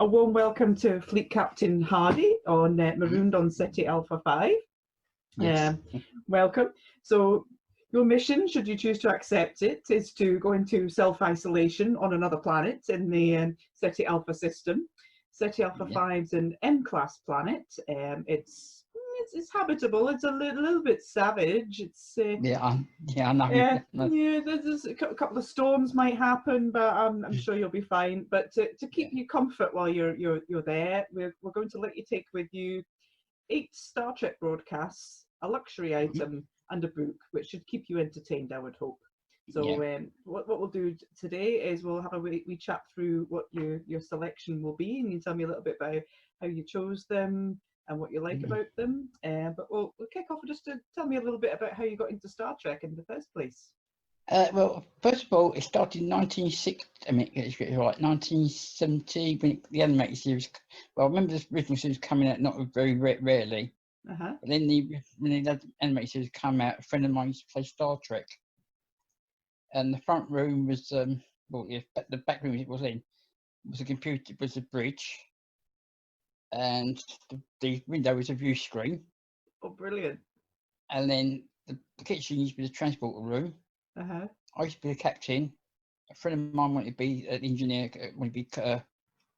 a warm welcome to Fleet Captain Hardy on Marooned on Ceti Alpha V. Yes. Welcome. So your mission, should you choose to accept it, is to go into self-isolation on another planet in the Ceti Alpha system. Ceti Alpha V is an M-class planet. It's habitable. It's a little bit savage. It's I know. There's a couple of storms might happen, but I'm sure you'll be fine. But to keep you comfort while you're there, we're going to let you take with you 8 Star Trek broadcasts, a luxury item, and a book, which should keep you entertained, I would hope. So what we'll do today is we'll have a wee chat through what your selection will be, and you tell me a little bit about how you chose them and what you like about them. But we'll kick off just to tell me a little bit about how you got into Star Trek in the first place. Well, first of all, it started in 1960. I mean, it's right, 1970 when the animated series. Well, I remember the original series coming out not very rarely. But then when the animated series came out, a friend of mine used to play Star Trek, and the front room was the back room it was in was a computer, it was a bridge, and the window was a view screen. Oh, brilliant! And then the kitchen used to be the transporter room. I used to be a captain. A friend of mine wanted to be an engineer. Wanted to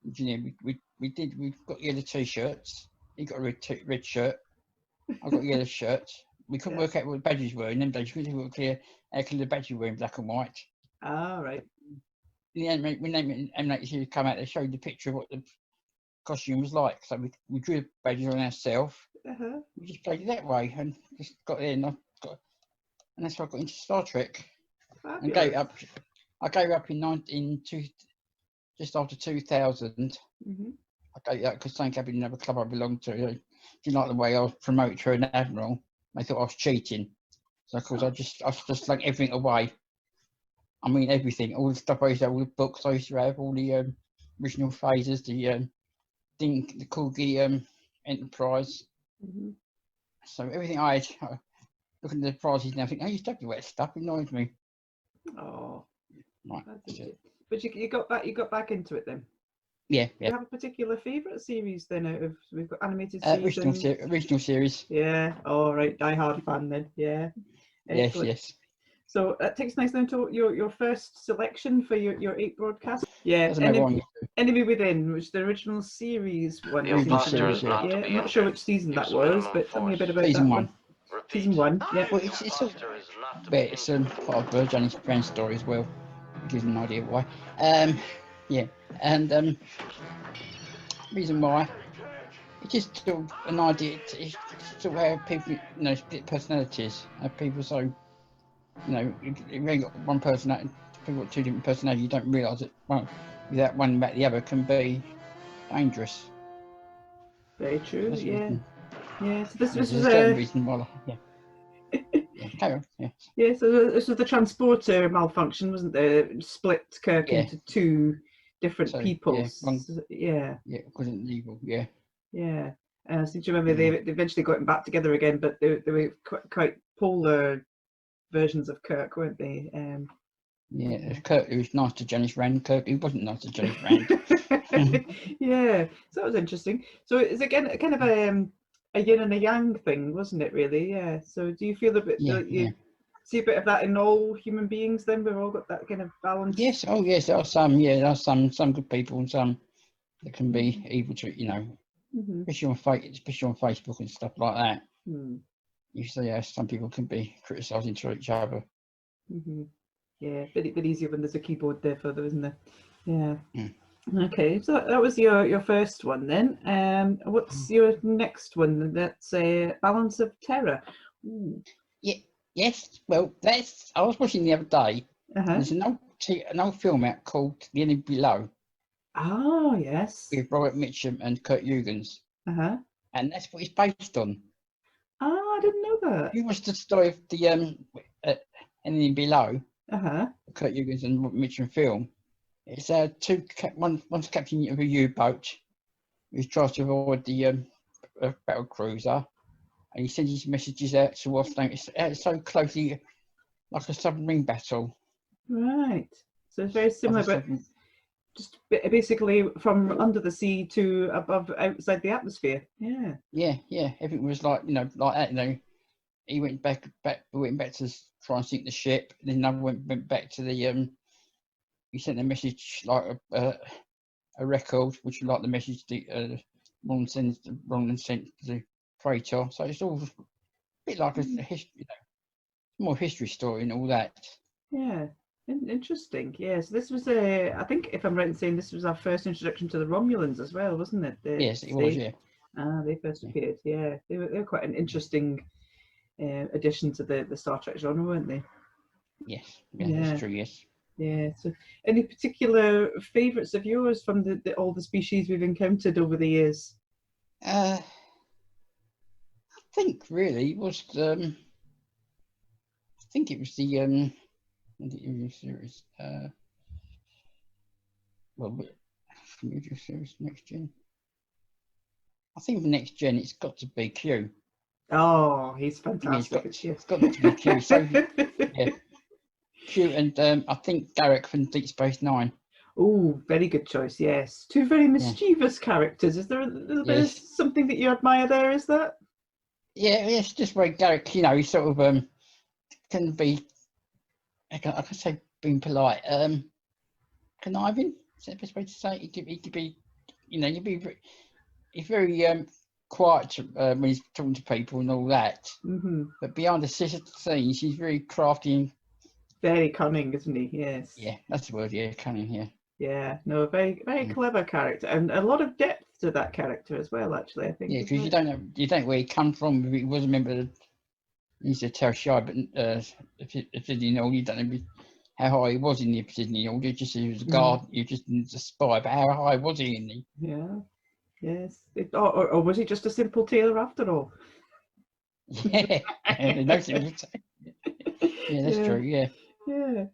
be engineer. We got yellow t-shirts. He got a red shirt. I got a yellow shirt. We couldn't work out what the badges were in them days. We couldn't clear how the badges were in black and white. Ah, right. When the animated series come out, they showed the picture of what the costume was like. So we drew the badges on ourselves. We just played it that way and just got in. And that's how I got into Star Trek. Fabulous. And gave up. I gave up just after 2000. I gave up because something happened in another club I belonged to. Didn't like the way I was promoted to an admiral. They thought I was cheating. So of course I just like everything away. I mean everything, all the stuff I used to have, all the books I used to have, all the original phasers, the thing, the Corgi Enterprise. So everything I had. Looking at the prizes now, I think, oh, you stuck with that stuff. It annoys me. Oh, right. But you got back into it then. Yeah. Do you have a particular favourite series then? Out of we've got animated series. Original series. Yeah. All right. Die Hard fan then. Yeah. Excellent. Yes. So that takes nice then to your first selection for your 8 broadcasts. Yeah. Enemy Within, which the original series one. The imposter is not I'm not sure which season that was, but tell me a bit about season that 1. Season 1, yeah. Well, it's part of Johnny's friend's story as well. It gives an idea why. And reason why, it's just sort of an idea. It's sort of how people, split personalities. How people so, you ain't got one personality. People got 2 different personalities. You don't realise that without one about the other can be dangerous. Very true. That's Yeah. So this was a reason why. Carry on. Yeah. So this was the transporter malfunction, wasn't there? Split Kirk into 2 different people. Yeah, it wasn't legal. Yeah. So do you remember they eventually got him back together again, but they were quite polar versions of Kirk, weren't they? Kirk, who was nice to Janice Rand. Kirk, who wasn't nice to Janice Rand. Yeah. So that was interesting. So it's again kind of a yin and a yang thing, wasn't it? Really? Yeah. So do you feel a bit? You see a bit of that in all human beings? Then we've all got that kind of balance. Yes. Oh, yes. There are some. Yeah, there are some good people and some that can be evil to especially on Facebook and stuff like that. You see, some people can be criticising to each other. Yeah, bit easier when there's a keyboard there for them, isn't there? Yeah. Okay, so that was your first one then. What's your next one? That's a Balance of Terror. Yes. Well, I was watching the other day. There's an old film out called The Enemy Below. Oh, yes. With Robert Mitchum and Kurt Jürgens. And that's what it's based on. Oh, I didn't know that. You watched the story of the Enemy Below. Kurt Jürgens and Robert Mitchum film. It's one's captain of a U-boat who tries to avoid the battle cruiser, and he sends his messages out to what's name. It's so closely like a submarine battle. Right. So it's very similar, but basically from under the sea to above, outside the atmosphere. Yeah. Yeah. Everything was like, like that. He went back to try and sink the ship. Then another went back to the he sent a message like a record, which was like the message Ron sent to the freighter. So it's all a bit like a history, more history story and all that. Yeah. Interesting. Yes, this was I think, if I'm right in saying, this was our first introduction to the Romulans as well, wasn't it? Yes, it was. Yeah. They first appeared. Yeah, they were quite an interesting addition to the Star Trek genre, weren't they? Yes. Yeah, that's true. Yes. Yeah. So, any particular favourites of yours from all the species we've encountered over the years? I think really it was I think it was the series. Well, series Next Gen. I think the Next Gen, it's got to be Q. Oh, he's fantastic. It's got to be Q. So yeah, Q and I think Garrick from Deep Space Nine. Oh, very good choice. Yes, two very mischievous characters. Is there a little bit of something that you admire there? Is that? Yeah, it's just where Garrick, he sort of can be. I can say being polite. Conniving. Is that the best way to say it? He could be, he's very quiet when he's talking to people and all that. Mm-hmm. But behind the scenes, he's very crafty and very cunning, isn't he? Yes. Yeah, that's the word. Yeah, cunning. Yeah. Yeah. No, very clever character, and a lot of depth to that character as well. Actually, I think. Yeah, because you don't know where he comes from. If he was a member of, he's a tertiary, but if you know, you don't know how high he was in the Obsidian Order. Just he was a guard. You just need to spy. But how high was he in the? Yeah. Yes. Or was he just a simple tailor after all? Yeah. Yeah, that's true. Yeah. Yeah.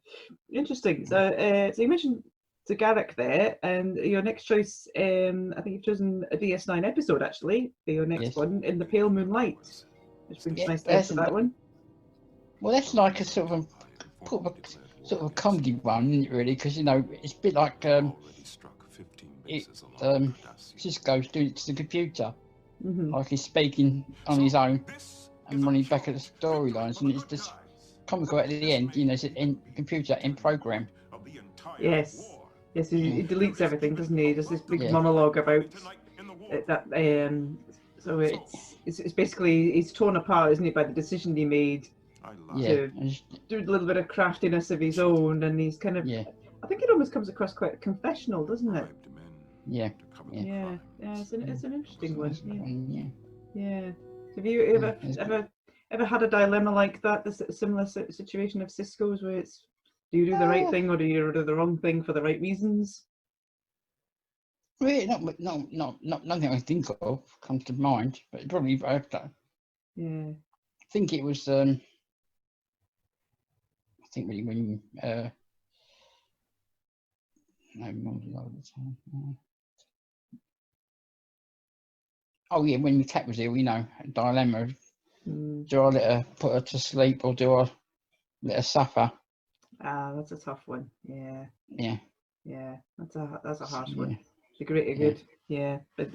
Interesting. So, so you mentioned to Garrick there, and your next choice, I think you've chosen a DS9 episode actually for your next one, In the Pale Moonlight, which brings nice to that one. Well, that's like a sort of a comedy one, isn't it, really? Because it's a bit like Cisco's doing it to the computer, like he's speaking on his own and running back at the storylines, and it's just comical at the end. It's in computer in program. Yes, he deletes everything, doesn't he? There's this big monologue about that. So it's basically he's torn apart, isn't he, by the decision he made to do a little bit of craftiness of his own, and he's kind of. I think it almost comes across quite confessional, doesn't it? Yeah. It's an interesting one. Yeah. Have you ever had a dilemma like that? A similar situation of Cisco's, where it's, do you do the right thing or do you do the wrong thing for the right reasons? Really, nothing I think of comes to mind, but probably I've done. Yeah. I think it was. I think when oh yeah, when my cat was ill, dilemma. Do I let her put her to sleep or do I let her suffer? That's a tough one. Yeah. That's a harsh one. It's a greater good. Yeah, but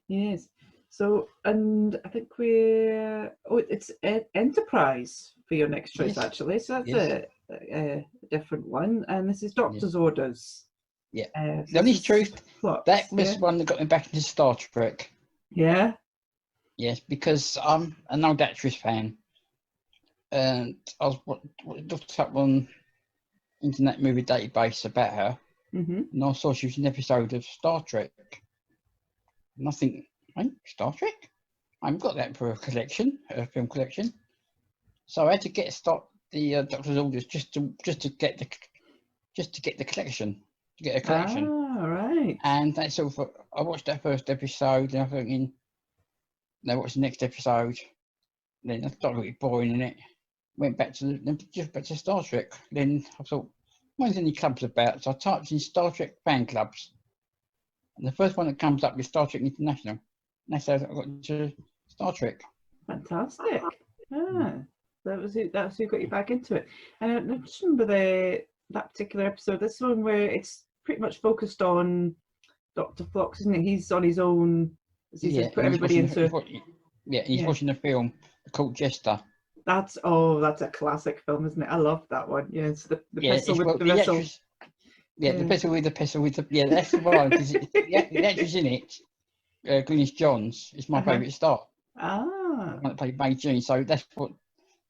yes. So, and I think it's Enterprise for your next choice actually. So that's a different one, and this is Doctor's Orders. Yeah. The only truth, that was one that got me back into Star Trek. Yeah. Yes, because I'm an old actress fan, and I was looked up on Internet Movie Database about her, and I saw she was an episode of Star Trek. And I think, Star Trek? I haven't got that for a film collection. So I had to the Doctor's Orders just to get the collection, to get a collection. Ah, right. And that's all. I watched that first episode, and I'm thinking, now what's the next episode? Then I thought it was boring in it. Went back to Star Trek. Then I thought, when's any clubs about? So I typed in Star Trek fan clubs, and the first one that comes up is Star Trek International. And that's how I got into Star Trek. Fantastic. That was who got you back into it. And I just remember that particular episode. This one where it's pretty much focused on Dr. Flox, isn't it? He's on his own. As he says, put everybody into. He's watching the film called Jester. That's a classic film, isn't it? I love that one. Yeah, it's the pestle with the vessel. The pestle with the that's the one. Because the actress in it, Glynis Johns, is my favourite star. Ah. I played May June, so that's what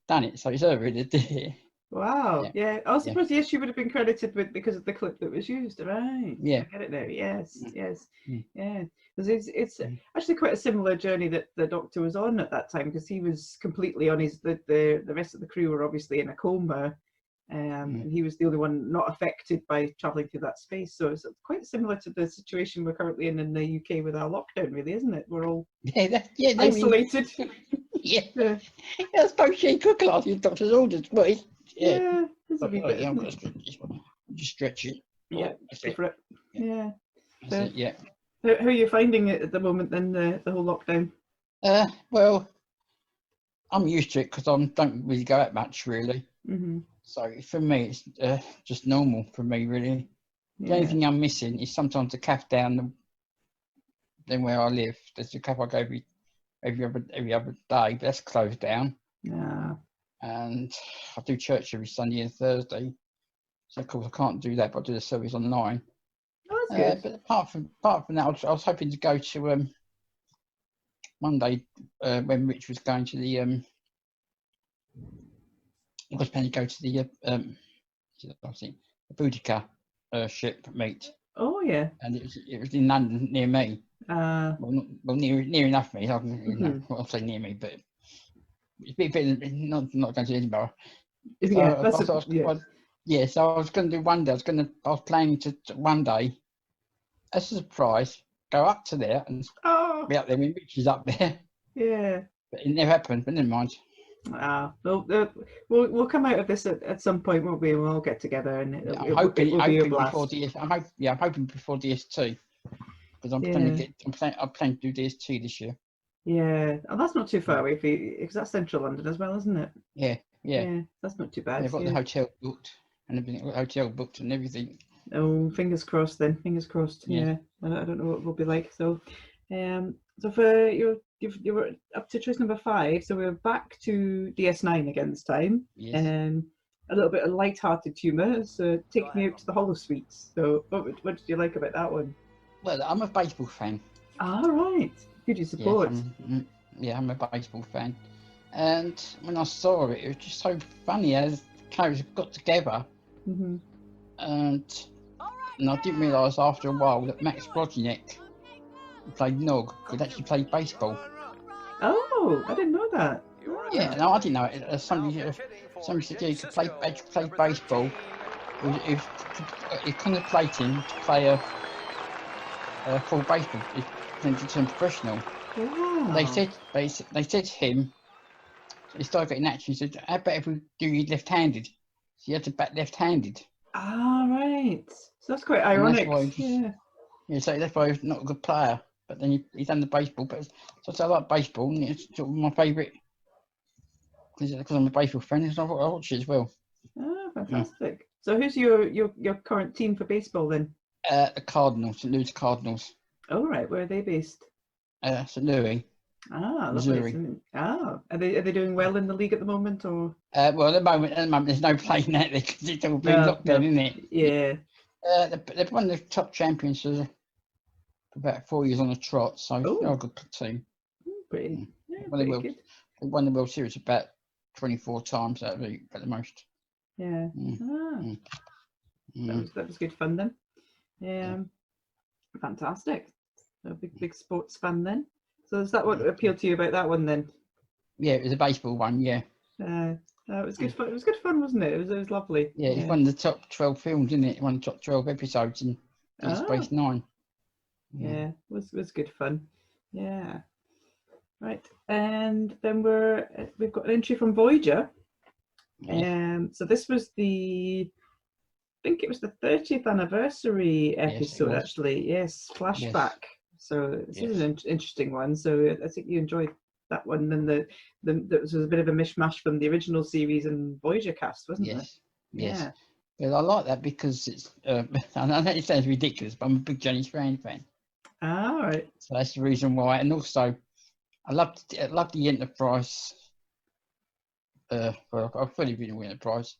done it. So it's her really did it. Wow. Yeah. I was surprised. Yes, she would have been credited with because of the clip that was used. Right. Yeah. I get it now. Yes. Yes. Yeah. Because it's actually quite a similar journey that the Doctor was on at that time, because he was completely on his. The rest of the crew were obviously in a coma, and he was the only one not affected by travelling through that space. So it's quite similar to the situation we're currently in the UK with our lockdown, really, isn't it? We're all isolated. I suppose she could class his doctor's orders, but There's a wee bit. I'm going to just stretch it. Yeah, go for it. Yeah. That's it, How are you finding it at the moment then, the whole lockdown? Well, I'm used to it because I don't really go out much, really. So for me, it's just normal for me, really. The only thing I'm missing is sometimes the cafe down where I live. There's a cafe I go every other day, but that's closed down. Yeah. And I do church every Sunday and Thursday. So of course I can't do that, but I do the service online. Oh, that's good. But apart from that, I was hoping to go to Monday when Rich was going to the I was planning to go to the I think the Boudica ship meet. Oh yeah. And it was in London near me. Well, near enough me. I'll say near me, but it's a bit not going to Edinburgh. So I was going to do one day. I was planning to one day, as a surprise, go up to there and be up there when Rich is up there. Yeah. But it never happened. But never mind. We'll come out of this at some point, won't we? We'll all get together, and I'm hoping before DS2, because I'm planning to do DS2 this year. Yeah, that's not too far away for you, because that's central London as well, isn't it? Yeah, that's not too bad. They've got the hotel booked and everything. Oh, fingers crossed then. Fingers crossed. Yeah. I don't know what it will be like. So, so for you were up to choice number 5. So we're back to DS9 again this time. Yes. A little bit of light-hearted humour. So Take Me Out to the Holosuites. So what did you like about that one? Well, I'm a baseball fan. Right. Who do you support? I'm a baseball fan. And when I saw it, it was just so funny as characters got together. And I didn't realise after a while that Max Brodnick, who played Nog, could actually play baseball. Oh, I didn't know that. Yeah, no, I didn't know it. Somebody said he could play baseball. He contemplating to play a full baseball. He wanted to turn professional. Wow. They said to him, he started getting action. He said, "How about if we do you left-handed?" So he had to bat left-handed. Right. So that's quite ironic. So that's why he's not a good player. But then he's done the baseball. But so I like baseball, and it's sort of my favourite. Because I'm a baseball fan, so I watch it as well. Oh, fantastic! So who's your current team for baseball then? The Cardinals, St. Louis Cardinals. Oh right, where are they based? St. Louis. Missouri. Are they doing well in the league at the moment, or? Well, at the moment, there's no playing out there because it's all been locked down, isn't it? Yeah. They've won the top champions for about 4 years on a trot, so they're a good team. Pretty. Yeah, they won the World Series about 24 times at the most. Yeah. That was good fun then. Fantastic. A big sports fan then. So is that what appealed to you about that one then? Yeah, it was a baseball one. Yeah. It was good fun. It was good fun, wasn't it? It was lovely. Yeah, it's one of the top 12 films, isn't it? One of the top 12 episodes in Deep Space Nine. Yeah, it was good fun. Yeah. Right, and then we've got an entry from Voyager. So this was I think it was the 30th anniversary episode, actually. Yes, flashback. Yes. So this is an interesting one. So I think you enjoyed that one. And there was a bit of a mishmash from the original series and Voyager cast, wasn't there? Yes. But I like that because it's. I know it sounds ridiculous, but I'm a big James Rand fan, All right. so that's the reason why. And also, I love the Enterprise. Well, I've fully been in Enterprise,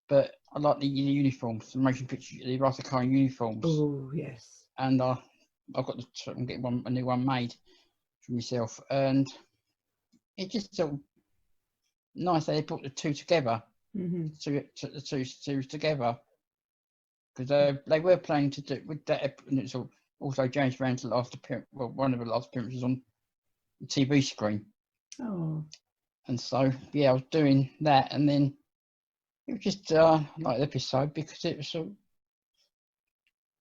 but I like the uniforms, the motion picture, the Rasta uniforms. Oh yes. And I've got I'm getting a new one made for myself, and it just so nice that they put the two together, the two series together, because they were planning to do with that, and it's also James Rand's last appearance, well, one of the last appearances on the TV screen. Oh. And so yeah, I was doing that, and then it was just like the episode because it was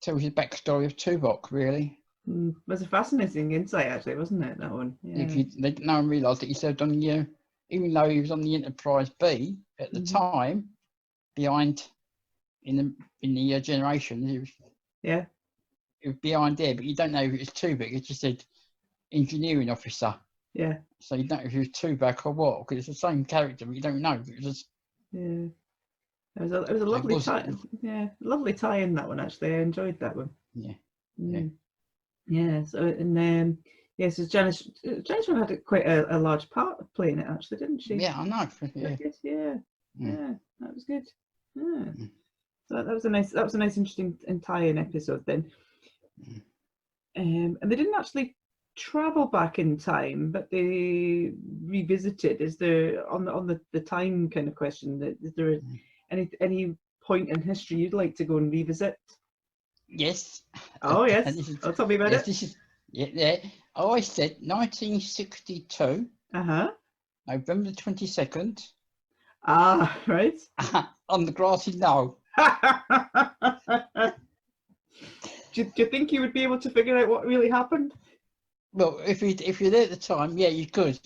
tells you the backstory of Tuvok, really. It was a fascinating insight, actually, wasn't it? That one. Yeah. No one realised that he served on the, even though he was on the Enterprise B at the time, behind in the generation, he was behind there, but you don't know if it was Tuvok. It just said engineering officer. Yeah. So you don't know if it was Tuvok or what, because it's the same character, but you don't know. It was just, yeah. It was a lovely tie. Yeah, lovely tie in that one. Actually, I enjoyed that one. Yeah. Yeah. So and so Janice had quite a large part of playing it, actually, didn't she? Yeah, I know. Yeah. That was good. Yeah. So that was a nice, interesting and tie-in episode then. And they didn't actually travel back in time, but they revisited. Is there on the time kind of question? Is there any point in history you'd like to go and revisit? Yes. Oh yes. Tell me about it. This is I said 1962. November 22nd. Ah, right. On the grassy knoll. Do you think you would be able to figure out what really happened? Well, if you're there at the time, yeah, you could.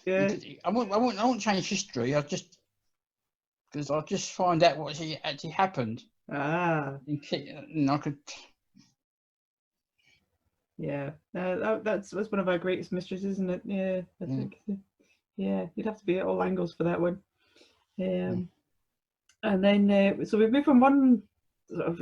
Yeah. I won't change history. I'll just find out what actually happened. Ah. And I could. Yeah. That's one of our greatest mysteries, isn't it? Yeah. I think. Yeah. You'd have to be at all angles for that one. And then so we've moved from one sort of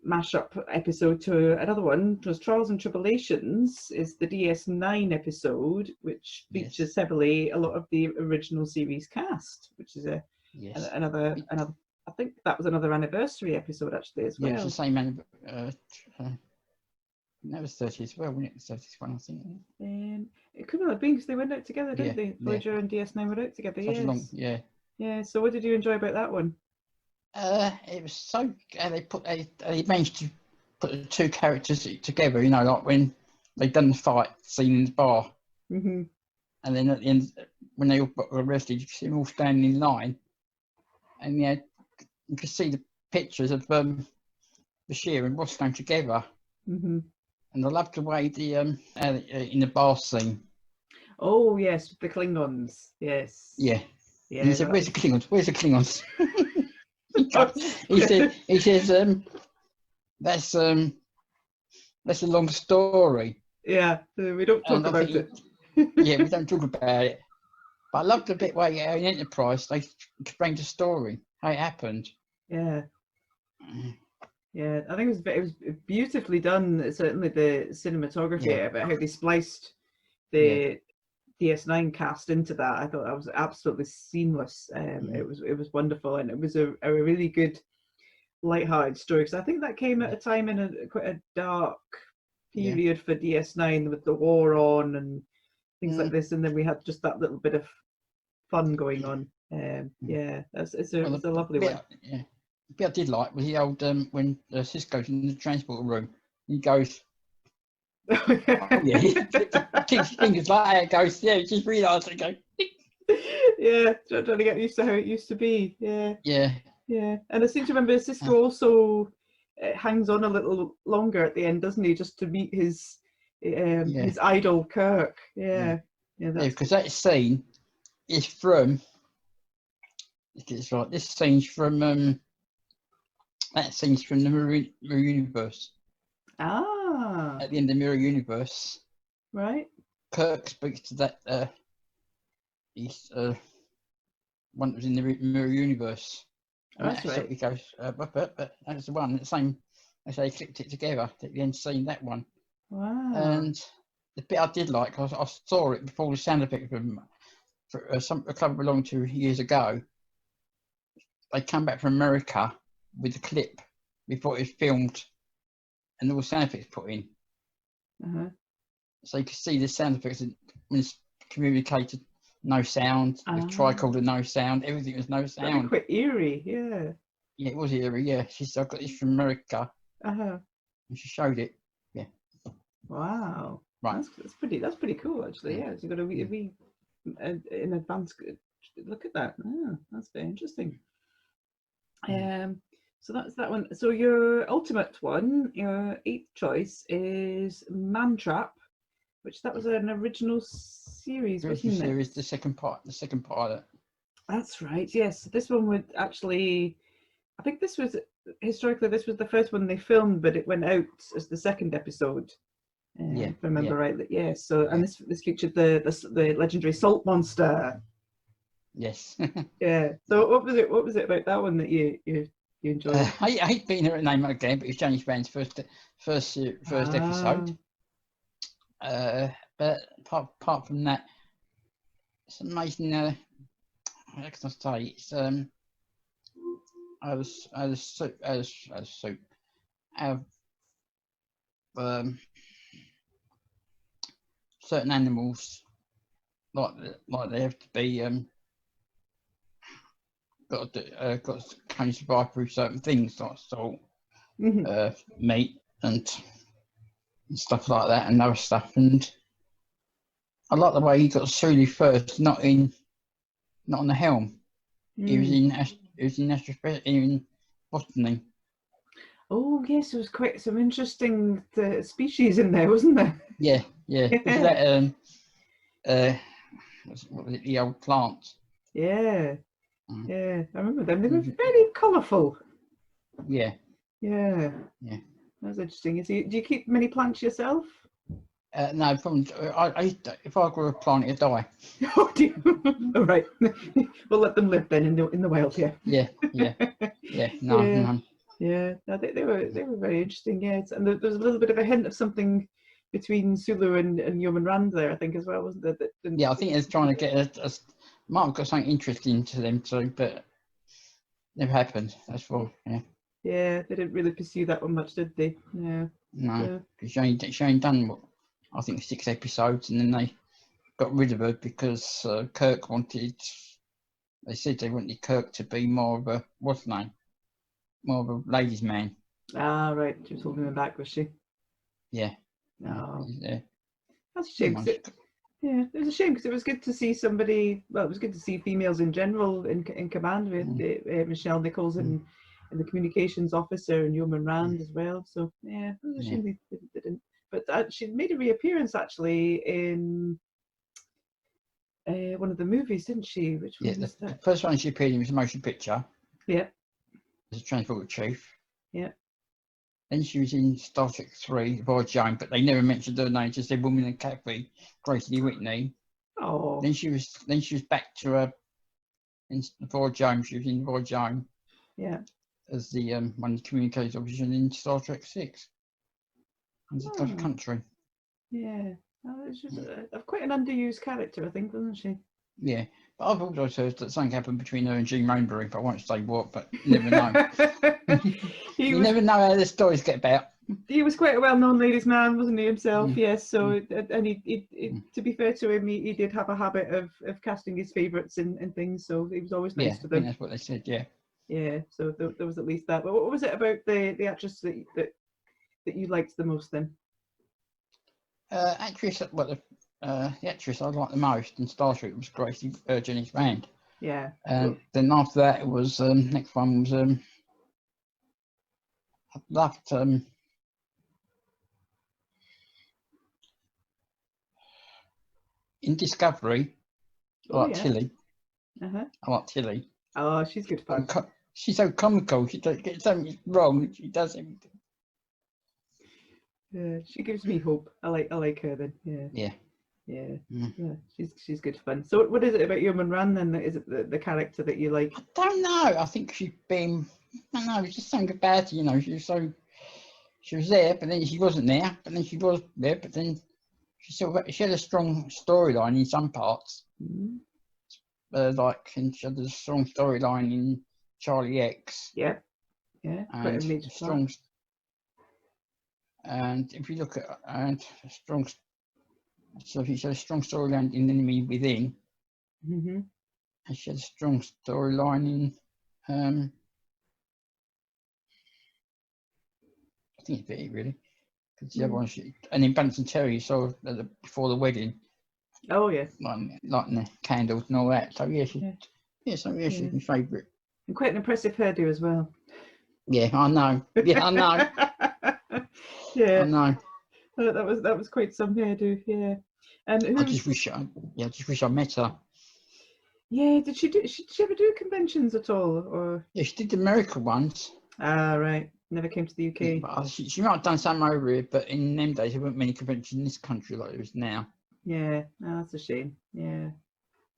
mashup episode to another one. It was Trials and Tribulations is the DS9 episode, which features heavily a lot of the original series cast, which is another I think that was another anniversary episode actually as well. Yeah, it's the same that was 30 as well, wasn't it? 31, I think. It could have been because they went out together, didn't they? Voyager and DS9 went out together. Yeah. So what did you enjoy about that one? It was so they managed to put the two characters together. You know, like when they done the fight scene in the bar, and then at the end when they all got arrested, you could see them all standing in line, and you could see the pictures of Bashir and Ross going together. And I loved the way in the bar scene. Oh yes, with the Klingons. Yes. Yeah. And he said, "Where's the Klingons? Where's the Klingons?" he says, that's a long story. Yeah, we don't talk about it. Yeah, we don't talk about it. But I loved the bit where in Enterprise they explained the story, how it happened. Yeah. Yeah, I think it was beautifully done. Certainly the cinematography about how they spliced the DS9 cast into that. I thought that was absolutely seamless. It was wonderful, and it was a really good light-hearted story. Because I think that came at a time in quite a dark period for DS9 with the war on and things like this, and then we had just that little bit of fun going on. It's a lovely one. Yeah. The bit I did like was the old when Cisco's in the transport room. He goes, he keeps his fingers like that. It goes, just realised it goes. Trying to get used to how it used to be. Yeah. And I seem to remember Cisco also hangs on a little longer at the end, doesn't he, just to meet his idol Kirk. Because that scene is from. It's right. This scene's from that scene's from the Mirror Universe. Ah. At the end of the Mirror Universe. Right. Kirk speaks to that. He's one that was in the Mirror Universe. And That's right. He goes, but that's the one. The same as they clipped it together at the end scene. That one. Wow. And the bit I did like, I saw it before the sound effect from a club I belonged to years ago. They come back from America with the clip before it was filmed, and all the sound effects put in. So you could see the sound effects when it's communicated, no sound. The tricorder, no sound. Everything was no sound. That'd be quite eerie, yeah. Yeah, it was eerie. Yeah, she said, "I got this from America," and she showed it. Yeah. Wow. Right. That's pretty cool, actually. Yeah, so you've got a wee in advance. Look at that. Oh, that's very interesting. So that's that one. So your ultimate one, your 8th choice is Man Trap, which that was an original series, wasn't it? Series, the second pilot. That's right. Yes, this one would actually. I think this was historically the first one they filmed, but it went out as the second episode. If I remember rightly. Yes. So and this featured the legendary salt monster. Yes. Yeah. So what was it about that one that you enjoyed? I hate being her name again, but it's James Brown's first episode. But apart from that, it's amazing. How can I say? It's certain animals like they have to be got to can survive through certain things like salt, meat and stuff like that, and other stuff. And I like the way he got Sulu first, not on the helm. He was in botany. Oh yes, there was quite some interesting species in there, wasn't there? Yeah. Was that what was it, the old plants? Yeah. Yeah, I remember them. They were very colourful. Yeah. That's interesting. Do you keep many plants yourself? No, if I grow a plant, it'd die. Oh dear. All right. We'll let them live then in the wild. Yeah. No. Yeah. No, they were very interesting. Yes, and there was a little bit of a hint of something between Sulu and Yeoman Rand there, I think, as well, wasn't there? Yeah, I think it's trying to get might have got something interesting to them too, but never happened. That's for Yeah, they didn't really pursue that one much, did they? Yeah. No, because she only done what I think 6 episodes, and then they got rid of her because Kirk wanted. They said they wanted Kirk to be more of a more of a ladies' man. Ah, right. She was holding him back, was she? Yeah. Oh. Yeah. That's a shame. It was a shame because it was good to see somebody. Well, it was good to see females in general in command with Michelle Nichols and the communications officer and Yeoman Rand as well. So yeah, it was a shame they didn't. But she made a reappearance actually in one of the movies, didn't she? Which one was that? The first one she appeared in was a motion picture. Yeah. As a transport chief. Yeah. Then she was in Star Trek 3, Voyage Home, but they never mentioned her name. Just said Woman and Kathy, Gracie Lee Whitney. Oh. Then she was back to her in Voyage Home. She was in Voyage Home. Yeah. As the one of the communications officer in Star Trek 6. As a country. Yeah. She's quite an underused character, I think, wasn't she? Yeah. But I've also heard that something happened between her and Gene Rainbury, but I won't say what, but you never know. Never know how the stories get about. He was quite a well-known ladies' man, wasn't he himself? Yes. So, and he to be fair to him, he did have a habit of casting his favourites in things. So he was always nice to them. I think that's what they said. Yeah. Yeah. So there was at least that. But what was it about the actress that you liked the most then? Actress, well, the actress I liked the most in Star Trek was Gracie Jenny's Rand. Yeah. And then after that, it was next one was I loved in Discovery. I like Tilly. I like Tilly. Oh, she's good fun. She's so comical. She doesn't get something wrong. She does everything. Yeah, she gives me hope. I like her then. Yeah. Yeah. Yeah, Mm. yeah, she's good fun. So what is it about Yeoman then? That is it the character that you like? I don't know. I think she's been. I don't know. It's just something about her. You know, she was there, but then she wasn't there. But then she was there, but then she had a strong storyline in some parts. Mm. And she had a strong storyline in Charlie X. Yeah, quite a And major strong. And if you look at strong, so she had a strong storyline in Enemy Within, Mm-hmm. and she had a strong storyline in I think it's Betty really, because the other one and in Bunsen Terry, so before the wedding, Oh yeah, lighting the candles and all that. So yeah, she's my favourite. and quite an impressive hairdo as well. Yeah, I know. Yeah, I know. Yeah, I know. that was quite some hairdo. Yeah, and who? I just wish I met her. Yeah, did she ever do conventions at all, or? Yeah, she did the America ones. Ah, right. Never came to the UK. Yeah, but she might have done some over here, but in them days there weren't many conventions in this country like there is now. Yeah, oh, that's a shame. Yeah.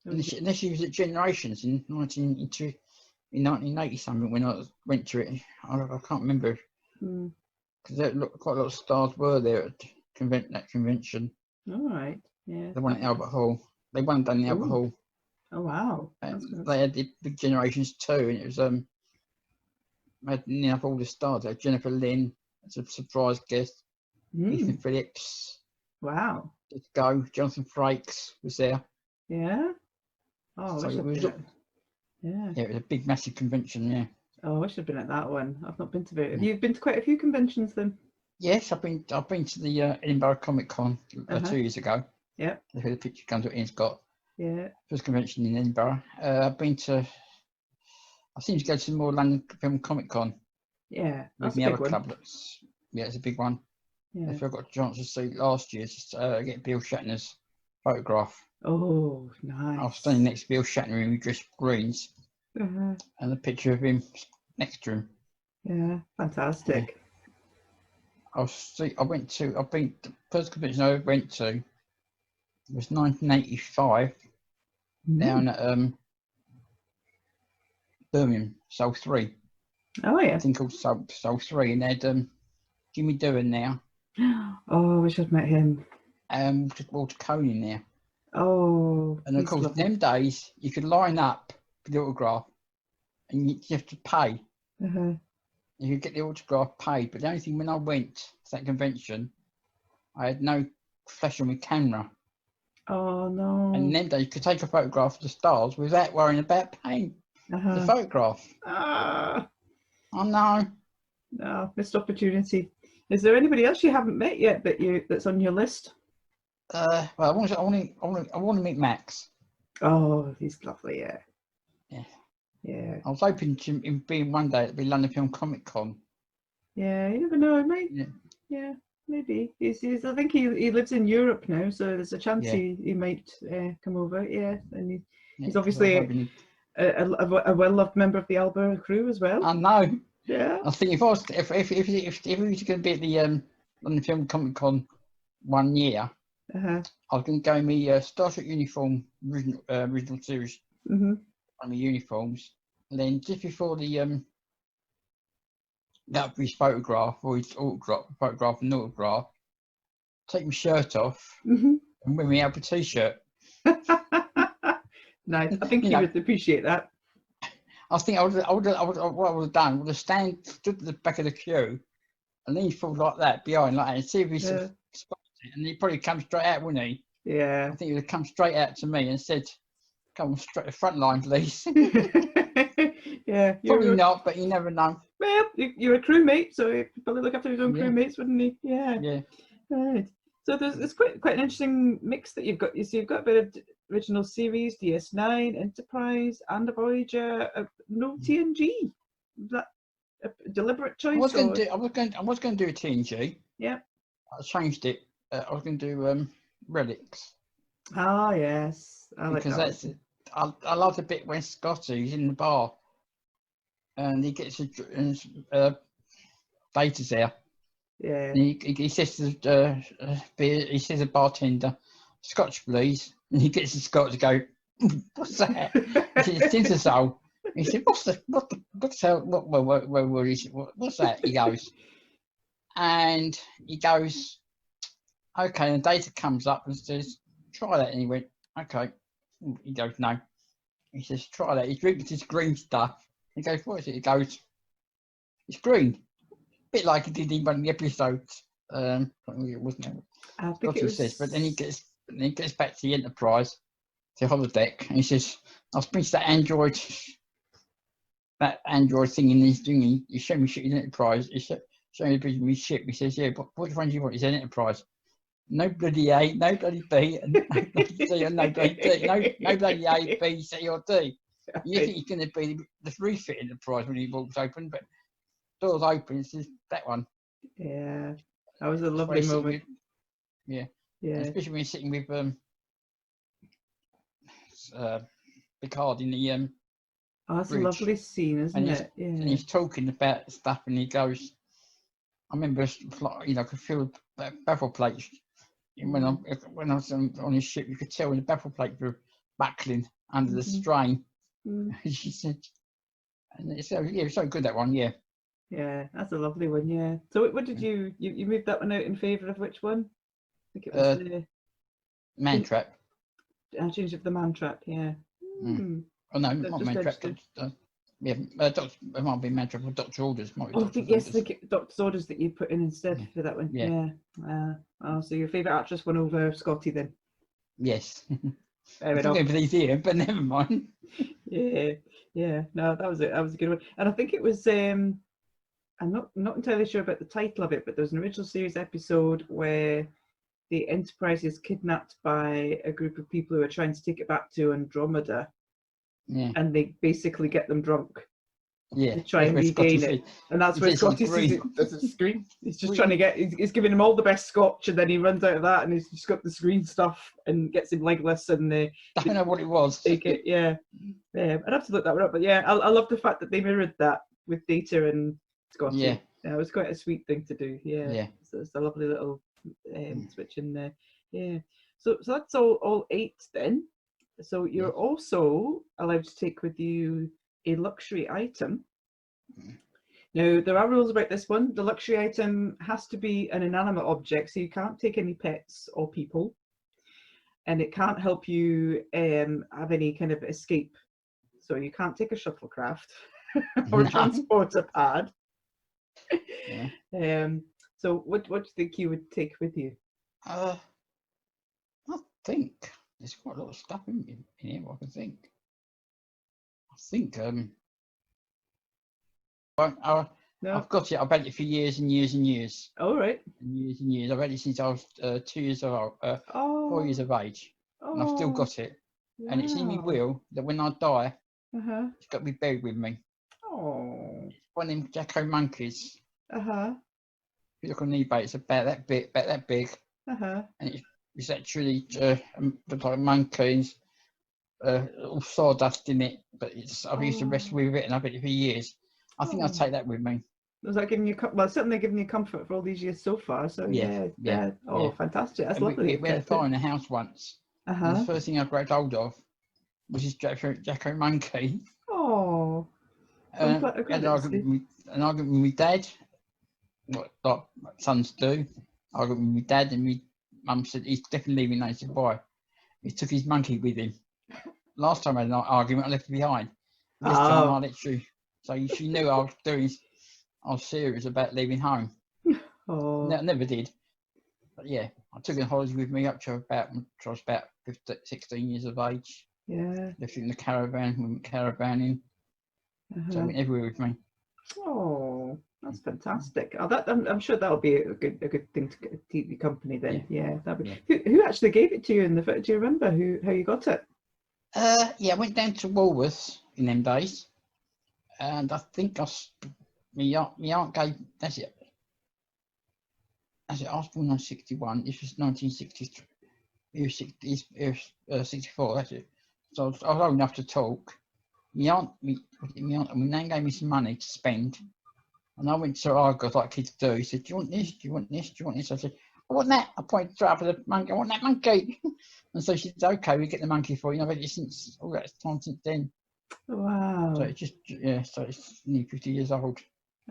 Unless she was at Generations in 1980 something when I went to it. I can't remember. Because quite a lot of stars were there at that convention. All right. Yeah. The one at Albert Hall. They won down the Albert Hall. Oh wow. They had the big Generations too, and it was had all the stars. They had Jennifer Lynn as a surprise guest. Ethan Phillips. Wow. Let's go. Jonathan Frakes was there. Yeah. Oh, so it was a big, massive convention. Yeah. Oh, I should have been at that one. I've not been to it. Have you been to quite a few conventions then? Yes, I've been to the Edinburgh Comic Con 2 years ago. Yeah. Where the picture comes with Ian Scott. Yeah. First convention in Edinburgh. I seem to go to more London Film Comic Con. Yeah, that's with a my big other one. club. It's a big one. Yeah. If I got a chance to see last year, just get Bill Shatner's photograph. Oh, nice. I was standing next to Bill Shatner in dressed greens, and a picture of him next to him. Yeah, fantastic. Yeah. The first convention I went to was 1985 down at Birmingham, Soul 3. Oh yeah. I think called Soul 3, and they had Jimmy Doohan there. Oh, I wish I'd met him. Walter Cohn in there. Oh. And of course, them days you could line up for the autograph, and you have to pay. You could get the autograph paid, but the only thing when I went to that convention, I had no flash on my camera. Oh no. And then you could take a photograph of the stars without worrying about paying the photograph. Ah. Oh no. No, missed opportunity. Is there anybody else you haven't met yet that's on your list? Well, I want to meet Max. Oh, he's lovely. Yeah. Yeah. Yeah. I was hoping to be one day at the London Film Comic Con. Yeah, you never know. Yeah, maybe. He's I think he lives in Europe now, so there's a chance he might come over. Yeah, and he's obviously a well-loved member of the Alba crew as well. I know. Yeah. I think if he was going to be at the London Film Comic Con 1 year, I was going to go in my Star Trek uniform, original series. On my uniforms, and then just before the that his photograph or his photograph and autograph, take my shirt off and wear my Alba t-shirt. Nice. I think he would appreciate that. I think what I would have done would have stood at the back of the queue and then he thought like that behind like that and see if he spotted it, and he'd probably come straight out, wouldn't he? Yeah. I think he would have come straight out to me and said, "Come on, straight to the front line, please." Yeah. Probably not, but you never know. Well, you're a crewmate, so he'd probably look after his own crewmates, wouldn't he? Yeah. Yeah. Right. So there's quite an interesting mix that you've got. So you've got a bit of original series, DS9, Enterprise, and a Voyager. No TNG. Is that a deliberate choice? I was going to do a TNG. Yeah. I changed it. I was going to do Relics. Ah, yes. Because I love the bit when Scotty's in the bar and he gets Data's there. Yeah. And he says to the bartender, Scotch, please. And he gets the Scotch to go, what's that? He said, it's Tintersol. He said, what's that? What's that? He goes, and he goes, okay, and data comes up and says, try that. And he went, okay. He goes, no. He says, try that. He's drinking this green stuff. He goes, what is it? He goes, it's green. A bit like he did in one of the episodes. It wasn't. I think it was. Says, but then he gets back to the Enterprise, to the holodeck, and he says, I've finished that android thing in this thing. He showed me shit in Enterprise. He showed me a bit of his ship. He says, yeah, but which one do you want? He said Enterprise. No bloody A, no bloody B, and no bloody C, and no bloody D. No bloody A, B, C, or D. You think he's going to be the refit Enterprise when he walks open, but doors open, it says that one. Yeah, that was a lovely moment. Yeah. Yeah. And especially when you're sitting with Picard in the oh, that's bridge. a lovely scene, isn't it? Yeah. And he's talking about stuff, and he goes, I remember, you know, I could feel the baffle plates. When I was on his ship, you could tell when the baffle plates were buckling under the strain. She said, and it's so good, that one, yeah. Yeah, that's a lovely one, yeah. So what did you moved that one out in favour of which one? I think it was the Man Trap. I changed it for the Man Trap, yeah. Oh no, not Man Trap. It might be Man Trap or Doctor Orders. I think Doctor's Orders that you put in instead for that one. Yeah. Oh, so your favourite actress won over Scotty then? Yes. Fair I'm going for these here, but never mind. Yeah. No, that was it. That was a good one. And I think it was. I'm not entirely sure about the title of it, but there was an original series episode where the Enterprise is kidnapped by a group of people who are trying to take it back to Andromeda. Yeah. And they basically get them drunk. Yeah. To try and regain it. And that's where Scotty sees there's a screen. He's just trying to he's giving him all the best scotch, and then he runs out of that and he's just got the screen stuff and gets him legless, and I don't know what it was. Take it, yeah. I'd have to look that one up, but yeah, I love the fact that they mirrored that with Data and Scotty. Yeah, it was quite a sweet thing to do. Yeah. So it's a lovely little switch in there. Yeah. So that's all 8 then. So you're also allowed to take with you a luxury item. Now, there are rules about this one. The luxury item has to be an inanimate object, so you can't take any pets or people. And it can't help you have any kind of escape. So you can't take a shuttlecraft or transport a pad. So what do you think you would take with you? I think there's quite a lot of stuff in here, I can think. I've got it. I've had it for years and years and years. All right. Years and years. I've had it since I was 4 years of age. And I've still got it. Wow. And it's in my will that when I die, it's got to be buried with me. Oh. It's one of them Jacko monkeys. If you look on eBay, it's about that big. And it's actually like a monkey, all sawdust in it, but I've used to wrestle with it, and I've had it for years. I think I'll take that with me. Was that giving you certainly giving you comfort for all these years so far? So yeah. Oh, fantastic! That's lovely. We had a fire in the house once. And the first thing I grabbed hold of was this Jacko monkey. Oh. An argument with my dad, what sons do. Argument with my dad, and my mum said he's definitely leaving. I said why? He took his monkey with him. Last time I had an argument, I left it behind. This time I literally. So she knew I was serious about leaving home. Oh. No, never did. But yeah, I took it on holidays with me up to about 16 years of age. Yeah. Left it in the caravan, we went caravanning. So I went everywhere with me. Oh, that's fantastic. I'm sure that'll be a good thing to keep you company then. Yeah, that'd be. Who actually gave it to you in the? Do you remember how you got it? I went down to Woolworths in them days. And I think my aunt gave, that's it. I was born in 61, this was 1963, it was 64, that's it. So I was old enough to talk. My aunt and my nan gave me some money to spend. And I went to Argos like kids do. He said, do you want this? Do you want this? Do you want this? I said, I want that. I pointed to the monkey. I want that monkey. And so she said, okay, we get the monkey for you. I've had it since all that time since then. Wow. So it's just, yeah, so it's nearly 50 years old.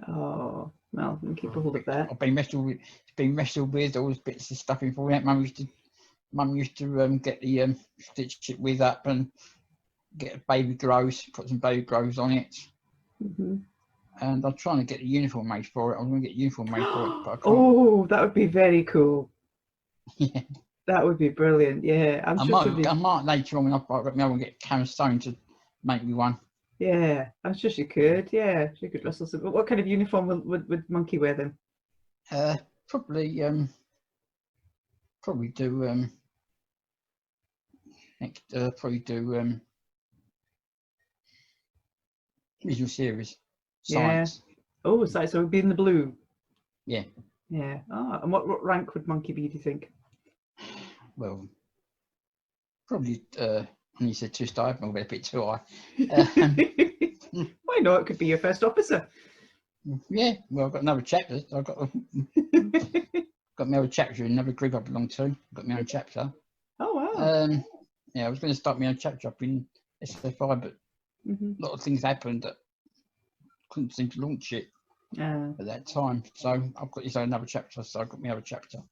Oh, well, we can keep a hold of that. I've been wrestled with, it's been wrestled with all those bits of stuff before that. Mum used to get the stitch it with up and get baby grows, put some baby grows on it. Mm-hmm. And I'm trying to get the uniform made for it. I'm going to get a uniform made for it, but I can't. Oh, that would be very cool. Yeah. That would be brilliant. Yeah, I might later on when I've got me, I will get Karen Stone to make me one. Yeah, I'm sure she could. Yeah, she could wrestle some. What kind of uniform would Monkey wear then? Probably do visual series. Science. Yeah. Oh, so it would be in the blue. Yeah. Yeah. Oh, and what rank would Monkey be, do you think? Well, probably. You said 2-star, I'm a bit too high. Why not? It could be your first officer. Yeah. Well, I've got another chapter. I've got my own chapter in another group I belong to. I've got my own chapter. Oh wow. Yeah, I was going to start my own chapter up in SFI, but a lot of things happened that couldn't seem to launch it at that time. So I've got this another chapter. So I've got my other chapter,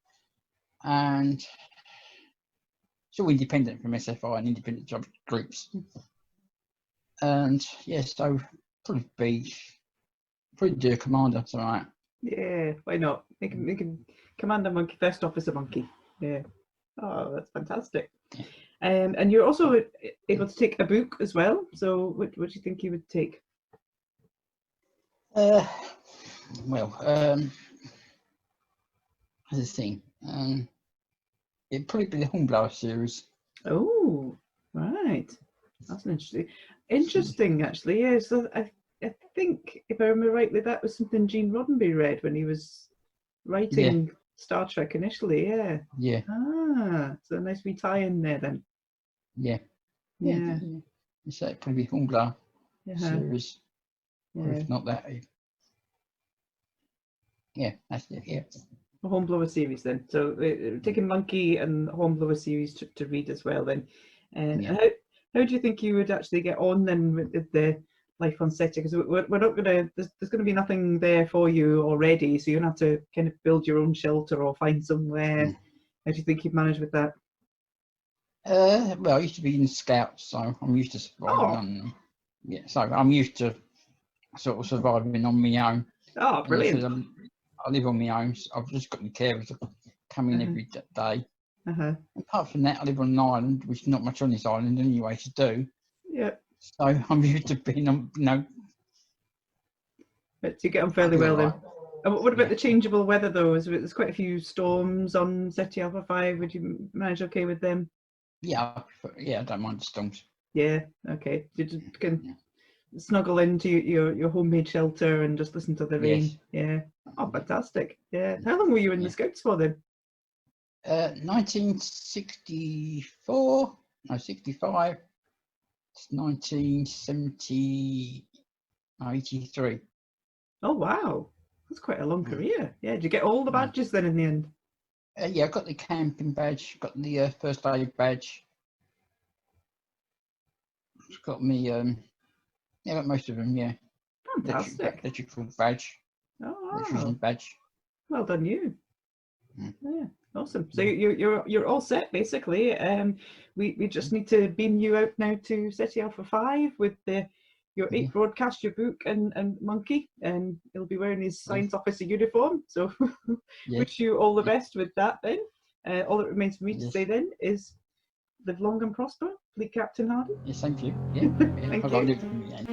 and it's all independent from SFI and independent job groups. And yes, so probably do a commander, something like that. Yeah, why not? Make him Commander Monkey, First Officer Monkey. Yeah. Oh, that's fantastic. And you're also able to take a book as well. So what do you think you would take? Well, here's the thing. It'd probably be the Hornblower series. Oh, right. That's an interesting actually. Yeah. So I think, if I remember rightly, that was something Gene Roddenberry read when he was writing Star Trek initially. Yeah. Yeah. Ah, so a nice wee tie in there then. Yeah. Yeah. It's probably Hornblower series. Yeah. Or if not that. Yeah, that's it. Yeah. A Hornblower series then. So taking Monkey and Hornblower series to read as well then. And how do you think you would actually get on then with the life on Ceti? Because we're not going to, there's going to be nothing there for you already, so you're going to have to kind of build your own shelter or find somewhere. How do you think you'd manage with that? Well, I used to be in Scouts, so I'm used to surviving on them. Yeah, so I'm used to sort of surviving on my own. Oh, brilliant. I live on my own, so I've just got my carers to come in every day. Apart from that, I live on an island, which is not much on this island anyway to do. Yeah. So I'm used to being on, But you get on fairly well then. And what about the changeable weather though? There's quite a few storms on Ceti Alpha V. Would you manage okay with them? Yeah, I don't mind the storms. Yeah, okay. You just can snuggle into your homemade shelter and just listen to the rain. Yeah. Oh, fantastic. Yeah. How long were you in the Scouts for then? 1964, no, 65. It's 1970, 83. Oh, wow. That's quite a long career. Yeah. Did you get all the badges then in the end? Yeah, I got the camping badge, got the first aid badge. Got me, got most of them, yeah. Fantastic. Electrical badge. Oh, wow. Electrician badge. Well done, you. Yeah, awesome. So you're all set basically. We just need to beam you out now to Ceti Alpha V with your 8 broadcast, your book, and Monkey, and he'll be wearing his science officer uniform. So wish you all the best with that then. All that remains for me to say then is live long and prosper, Fleet Captain Hardy. Yes, thank you. Yeah. Thank I've got to live for me then.